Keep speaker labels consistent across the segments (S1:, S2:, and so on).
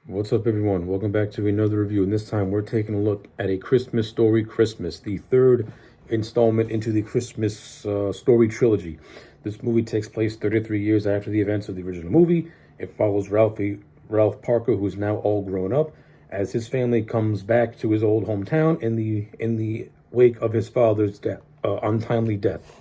S1: What's up, everyone? Welcome back to another review. And this time we're taking a look at A Christmas Story Christmas, the third installment into the Christmas Story Trilogy. This movie takes place 33 years after the events of the original movie. It follows Ralph Parker, who's now all grown up, as his family comes back to his old hometown in the wake of his father's untimely death.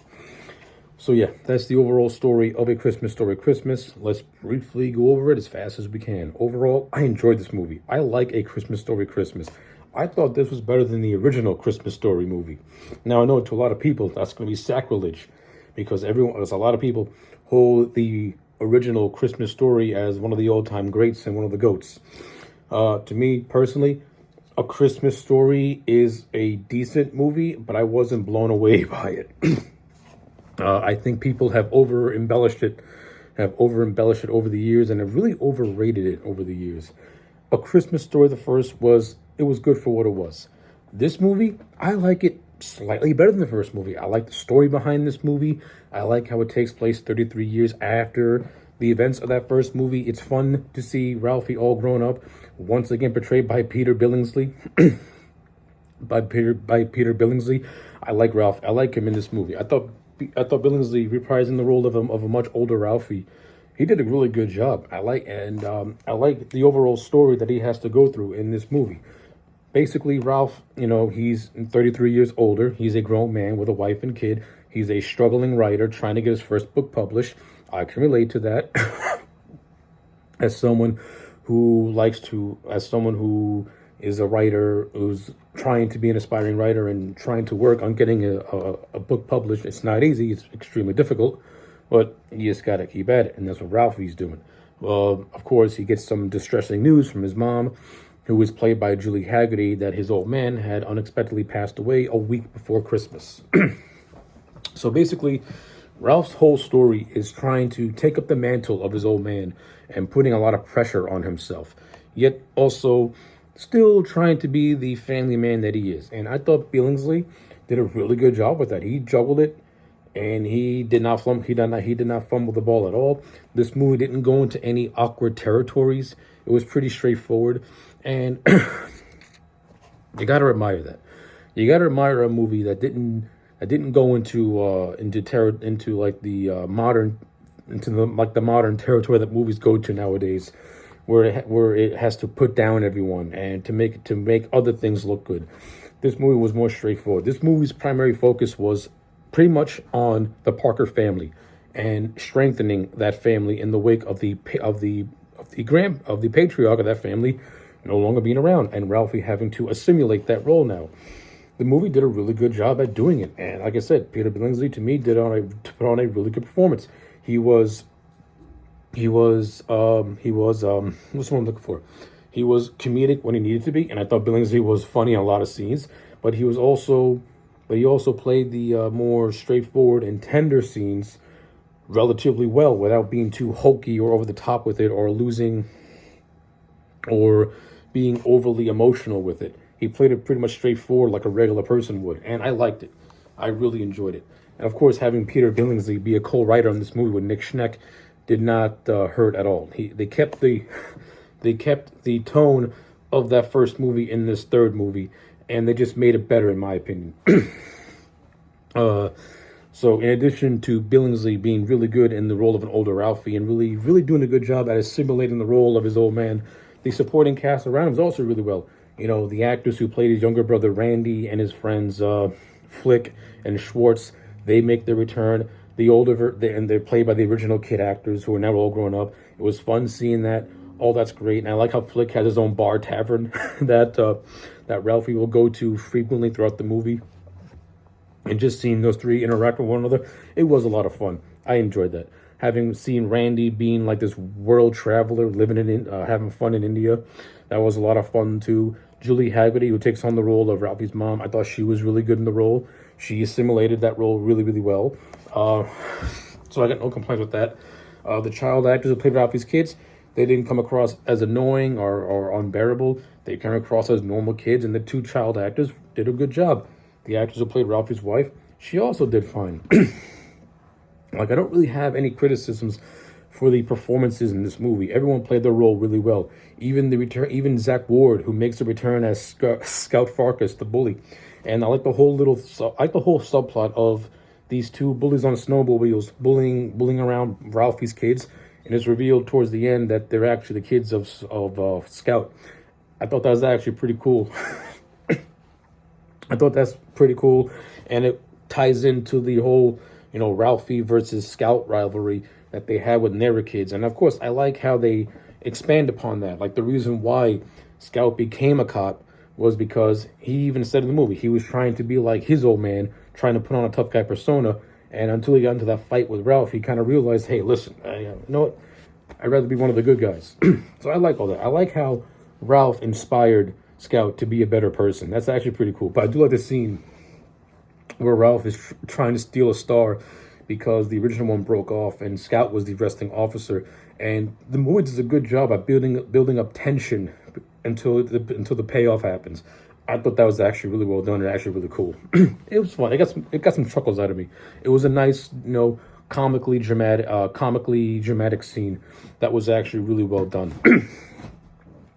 S1: So yeah, that's the overall story of A Christmas Story Christmas. Let's briefly go over it as fast as we can. Overall, I enjoyed this movie. I like A Christmas Story Christmas. I thought this was better than the original Christmas Story movie. Now, I know to a lot of people, that's going to be sacrilege because there's a lot of people hold the original Christmas Story as one of the all-time greats and one of the GOATs. To me, personally, A Christmas Story is a decent movie, but I wasn't blown away by it. I think people have over-embellished it over the years, and have really overrated it over the years. A Christmas Story, the first, it was good for what it was. This movie, I like it slightly better than the first movie. I like the story behind this movie. I like how it takes place 33 years after the events of that first movie. It's fun to see Ralphie all grown up, once again portrayed by Peter Billingsley. by Peter Billingsley. I like Ralph. I like him in this movie. I thought Billingsley reprising the role of a much older Ralphie. He did a really good job. I like the overall story that he has to go through in this movie. Basically, Ralph, he's 33 years older. He's a grown man with a wife and kid. He's a struggling writer trying to get his first book published. I can relate to that as someone who is a writer who's trying to be an aspiring writer and trying to work on getting a book published. It's not easy. It's extremely difficult, but you just got to keep at it. And that's what Ralphie's doing. Well, of course, he gets some distressing news from his mom, who was played by Julie Haggerty, that his old man had unexpectedly passed away a week before Christmas. So basically, Ralph's whole story is trying to take up the mantle of his old man and putting a lot of pressure on himself, yet also still trying to be the family man that he is. And I thought Billingsley did a really good job with that. He juggled it, and he did not fumble the ball at all. This movie didn't go into any awkward territories. It was pretty straightforward, and you got to admire that. You got to admire a movie that didn't go into the modern territory that movies go to nowadays, where it has to put down everyone and to make other things look good. This movie was more straightforward. This movie's primary focus was pretty much on the Parker family and strengthening that family in the wake of the patriarch of that family no longer being around, and Ralphie having to assimilate that role now. The movie did a really good job at doing it, and like I said, Peter Billingsley to me put on a really good performance. He was what's what I'm looking for? He was comedic when he needed to be, and I thought Billingsley was funny in a lot of scenes, but he also played the more straightforward and tender scenes relatively well without being too hokey or over the top with it, or being overly emotional with it. He played it pretty much straightforward like a regular person would, and I liked it. I really enjoyed it. And of course, having Peter Billingsley be a co-writer on this movie with Nick Schneck did not hurt at all. They kept the tone of that first movie in this third movie, and they just made it better, in my opinion. So in addition to Billingsley being really good in the role of an older Ralphie and really, really doing a good job at assimilating the role of his old man, the supporting cast around him was also really well. The actors who played his younger brother Randy and his friends Flick and Schwartz, they make their return. And they're played by the original kid actors who are now all grown up. It was fun seeing that. All that's great. And I like how Flick has his own bar tavern that Ralphie will go to frequently throughout the movie. And just seeing those three interact with one another, it was a lot of fun. I enjoyed that. Having seen Randy being like this world traveler, having fun in India, that was a lot of fun too. Julie Haggerty, who takes on the role of Ralphie's mom, I thought she was really good in the role. She assimilated that role really, really well. So I got no complaints with that. The child actors who played Ralphie's kids, they didn't come across as annoying or unbearable. They came across as normal kids, and the two child actors did a good job. The actress who played Ralphie's wife, she also did fine. I don't really have any criticisms for the performances in this movie. Everyone played their role really well. Even Zach Ward, who makes a return as Scout Farkas, the bully. And I like the whole subplot of these two bullies on snowmobiles bullying around Ralphie's kids, and it's revealed towards the end that they're actually the kids of Scout. I thought that was actually pretty cool. I thought that's pretty cool, and it ties into the whole, Ralphie versus Scout rivalry that they had when they were kids. And of course, I like how they expand upon that. Like the reason why Scout became a cop was because he even said in the movie he was trying to be like his old man, trying to put on a tough guy persona. And until he got into that fight with Ralph, he kind of realized, hey, listen, you know what? I'd rather be one of the good guys. So I like all that. I like how Ralph inspired Scout to be a better person. That's actually pretty cool. But I do like the scene where Ralph is trying to steal a star because the original one broke off and Scout was the arresting officer. And the movie does a good job at building up tension until the payoff happens. I thought that was actually really well done and actually really cool. It was fun. It got some chuckles out of me. It was a nice, comically dramatic scene that was actually really well done.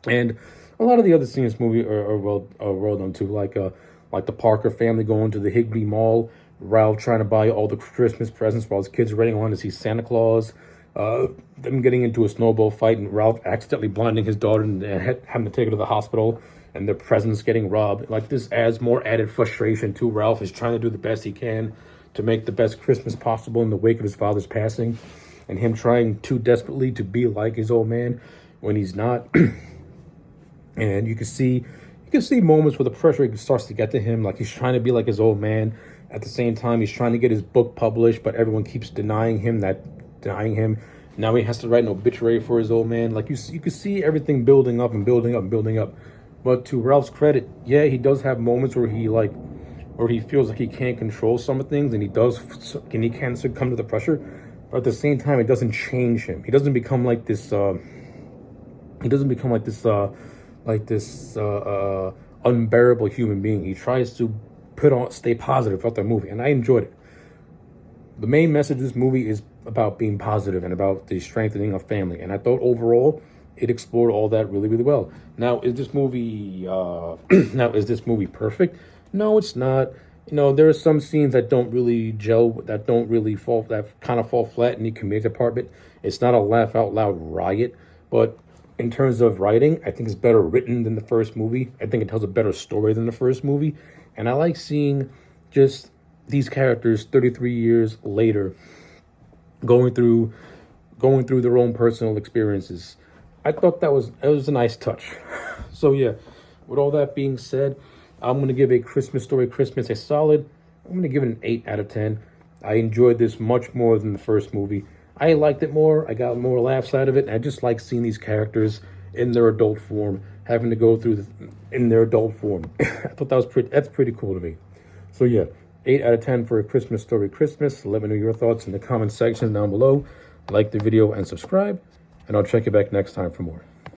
S1: And a lot of the other scenes in this movie are well done too, like the Parker family going to the Higby Mall, Ralph trying to buy all the Christmas presents while his kids are waiting on to see Santa Claus, them getting into a snowball fight and Ralph accidentally blinding his daughter and having to take her to the hospital, and their presents getting robbed. Like, this adds more added frustration to Ralph is trying to do the best he can to make the best Christmas possible in the wake of his father's passing, and him trying too desperately to be like his old man when he's not. And you can see moments where the pressure starts to get to him, like he's trying to be like his old man. At the same time, he's trying to get his book published, but everyone keeps denying him. Now he has to write an obituary for his old man. Like, you can see everything building up and building up and building up. But to Ralph's credit, yeah, he does have moments where he feels like he can't control some of things, and he can succumb to the pressure. But at the same time, it doesn't change him. He doesn't become like this. Unbearable human being. He tries to stay positive throughout the movie, and I enjoyed it. The main message of this movie is about being positive and about the strengthening of family, and I thought overall it explored all that really, really well. Now, is this movie perfect? No, it's not. There are some scenes that don't really gel, that kind of fall flat in the comedic department. It's not a laugh out loud riot, but in terms of writing, I think it's better written than the first movie. I think it tells a better story than the first movie. And I like seeing just these characters 33 years later going through their own personal experiences. I thought it was a nice touch. So yeah, with all that being said, I'm going to give A Christmas Story Christmas a solid. I'm going to give it an 8 out of 10. I enjoyed this much more than the first movie. I liked it more. I got more laughs out of it. And I just like seeing these characters in their adult form, having to go through in their adult form. I thought that's pretty cool to me. So yeah, 8 out of 10 for A Christmas Story Christmas. Let me know your thoughts in the comment section down below. Like the video and subscribe, and I'll check you back next time for more.